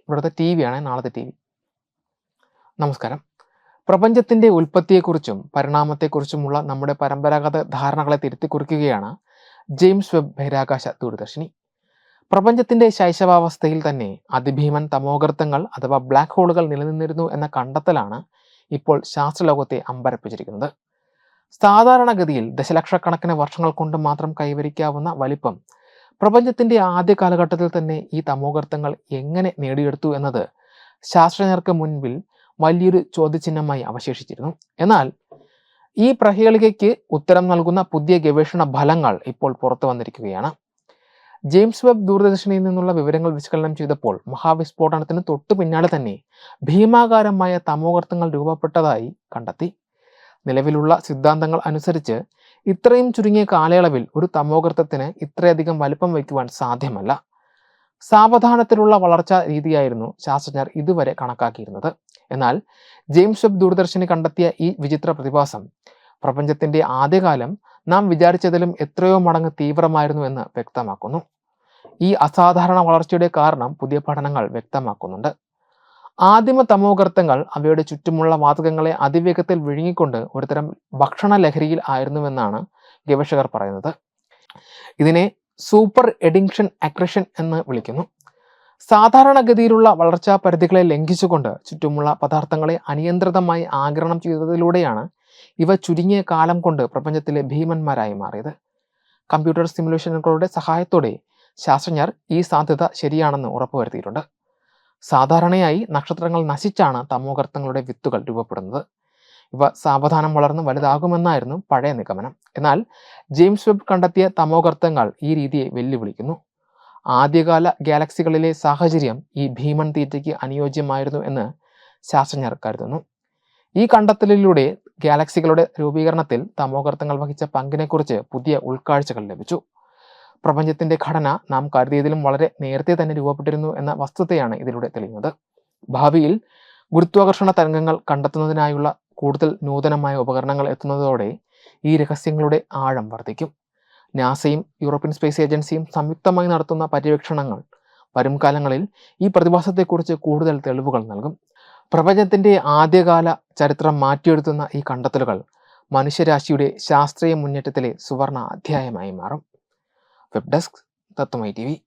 ഇവിടുത്തെ T V ആണ്, നാളത്തെ ടി വി. നമസ്കാരം. പ്രപഞ്ചത്തിന്റെ ഉൽപ്പത്തിയെക്കുറിച്ചും പരിണാമത്തെക്കുറിച്ചുമുള്ള നമ്മുടെ പരമ്പരാഗത ധാരണകളെ തിരുത്തി കുറിക്കുകയാണ് ജെയിംസ് വെബ് ബഹിരാകാശ ദൂരദർശിനി. പ്രപഞ്ചത്തിന്റെ ശൈശവാവസ്ഥയിൽ തന്നെ അതിഭീമൻ തമോഗർത്തങ്ങൾ അഥവാ ബ്ലാക്ക് ഹോളുകൾ നിലനിന്നിരുന്നു എന്ന കണ്ടെത്തലാണ് ഇപ്പോൾ ശാസ്ത്രലോകത്തെ അമ്പരപ്പിച്ചിരിക്കുന്നത്. സാധാരണഗതിയിൽ ദശലക്ഷക്കണക്കിന് വർഷങ്ങൾ കൊണ്ട് മാത്രം കൈവരിക്കാവുന്ന വലിപ്പം പ്രപഞ്ചത്തിന്റെ ആദ്യ കാലഘട്ടത്തിൽ തന്നെ ഈ തമോഗർത്തങ്ങൾ എങ്ങനെ നേടിയെടുത്തു എന്നത് ശാസ്ത്രജ്ഞർക്ക് മുൻപിൽ വലിയൊരു ചോദ്യചിഹ്നമായി അവശേഷിച്ചിരുന്നു. എന്നാൽ ഈ പ്രഹേളികയ്ക്ക് ഉത്തരം നൽകുന്ന പുതിയ ഗവേഷണ ഫലങ്ങൾ ഇപ്പോൾ പുറത്തു വന്നിരിക്കുകയാണ്. ജെയിംസ് വെബ് ദൂരദർശിനിയിൽ നിന്നുള്ള വിവരങ്ങൾ വിശകലനം ചെയ്തപ്പോൾ മഹാവിസ്ഫോടനത്തിന് തൊട്ടു പിന്നാലെ തന്നെ ഭീമാകാരമായ തമോഗർത്തങ്ങൾ രൂപപ്പെട്ടതായി കണ്ടെത്തി. നിലവിലുള്ള സിദ്ധാന്തങ്ങൾ അനുസരിച്ച് ഇത്രയും ചുരുങ്ങിയ കാലയളവിൽ ഒരു തമോഗർത്തത്തിന് ഇത്രയധികം വലിപ്പം വയ്ക്കുവാൻ സാധ്യമല്ല. സാവധാനത്തിലുള്ള വളർച്ചാ രീതിയായിരുന്നു ശാസ്ത്രജ്ഞർ ഇതുവരെ കണക്കാക്കിയിരുന്നത്. എന്നാൽ ജെയിംസ് വെബ് ദൂരദർശിനി കണ്ടെത്തിയ ഈ വിചിത്ര പ്രതിഭാസം പ്രപഞ്ചത്തിന്റെ ആദ്യകാലം നാം വിചാരിച്ചതിലും എത്രയോ മടങ്ങ് തീവ്രമായിരുന്നു എന്ന് വ്യക്തമാക്കുന്നു. ഈ അസാധാരണ വളർച്ചയുടെ കാരണം പുതിയ പഠനങ്ങൾ വ്യക്തമാക്കുന്നുണ്ട്. ആദിമ തമോഗർത്തങ്ങൾ അവയുടെ ചുറ്റുമുള്ള വാതകങ്ങളെ അതിവേഗത്തിൽ വിഴുങ്ങിക്കൊണ്ട് ഒരുതരം ഭക്ഷണ ലഹരിയിൽ ആയിരുന്നുവെന്നാണ് ഗവേഷകർ പറയുന്നത്. ഇതിനെ സൂപ്പർ എഡിങ്ഷൻ അക്രഷൻ എന്ന് വിളിക്കുന്നു. സാധാരണഗതിയിലുള്ള വളർച്ചാ പരിധികളെ ലംഘിച്ചുകൊണ്ട് ചുറ്റുമുള്ള പദാർത്ഥങ്ങളെ അനിയന്ത്രിതമായി ആഗിരണം ചെയ്തതിലൂടെയാണ് ഇവ ചുരുങ്ങിയ കാലം കൊണ്ട് പ്രപഞ്ചത്തിലെ ഭീമന്മാരായി മാറിയത്. കമ്പ്യൂട്ടർ സിമുലേഷനുകളുടെ സഹായത്തോടെ ശാസ്ത്രജ്ഞർ ഈ സാധ്യത ശരിയാണെന്ന് ഉറപ്പുവരുത്തിയിട്ടുണ്ട്. സാധാരണയായി നക്ഷത്രങ്ങൾ നശിച്ചാണ് തമോഗർത്തങ്ങളുടെ വിത്തുകൾ രൂപപ്പെടുന്നത്. ഇവ സാവധാനം വളർന്ന് വലുതാകുമെന്നായിരുന്നു പഴയ നിഗമനം. എന്നാൽ ജെയിംസ് വെബ് കണ്ടെത്തിയ തമോഗർത്തങ്ങൾ ഈ രീതിയെ വെല്ലുവിളിക്കുന്നു. ആദ്യകാല ഗാലക്സികളിലെ സാഹചര്യം ഈ ഭീമൻ തീറ്റയ്ക്ക് അനുയോജ്യമായിരുന്നു എന്ന് ശാസ്ത്രജ്ഞർ കരുതുന്നു. ഈ കണ്ടെത്തലിലൂടെ ഗാലക്സികളുടെ രൂപീകരണത്തിൽ തമോഗർത്തങ്ങൾ വഹിച്ച പങ്കിനെക്കുറിച്ച് പുതിയ ഉൾക്കാഴ്ചകൾ ലഭിച്ചു. പ്രപഞ്ചത്തിന്റെ ഘടന നാം കരുതിയതിലും വളരെ നേരത്തെ തന്നെ രൂപപ്പെട്ടിരുന്നു എന്ന വസ്തുതയാണ് ഇതിലൂടെ തെളിയുന്നത്. ഭാവിയിൽ ഗുരുത്വാകർഷണ തരംഗങ്ങൾ കണ്ടെത്തുന്നതിനായുള്ള കൂടുതൽ നൂതനമായ ഉപകരണങ്ങൾ എത്തുന്നതോടെ ഈ രഹസ്യങ്ങളുടെ ആഴം വർദ്ധിക്കും. നാസയും യൂറോപ്യൻ സ്പേസ് ഏജൻസിയും സംയുക്തമായി നടത്തുന്ന പര്യവേക്ഷണങ്ങൾ വരും കാലങ്ങളിൽ ഈ പ്രതിഭാസത്തെക്കുറിച്ച് കൂടുതൽ തെളിവുകൾ നൽകും. പ്രപഞ്ചത്തിന്റെ ആദ്യകാല ചരിത്രം മാറ്റിയെഴുതുന്ന ഈ കണ്ടെത്തലുകൾ മനുഷ്യരാശിയുടെ ശാസ്ത്രീയ മുന്നേറ്റത്തിലെ സുവർണ അധ്യായമായി മാറും. വെബ് ഡെസ്ക് തത്വമൈ TV.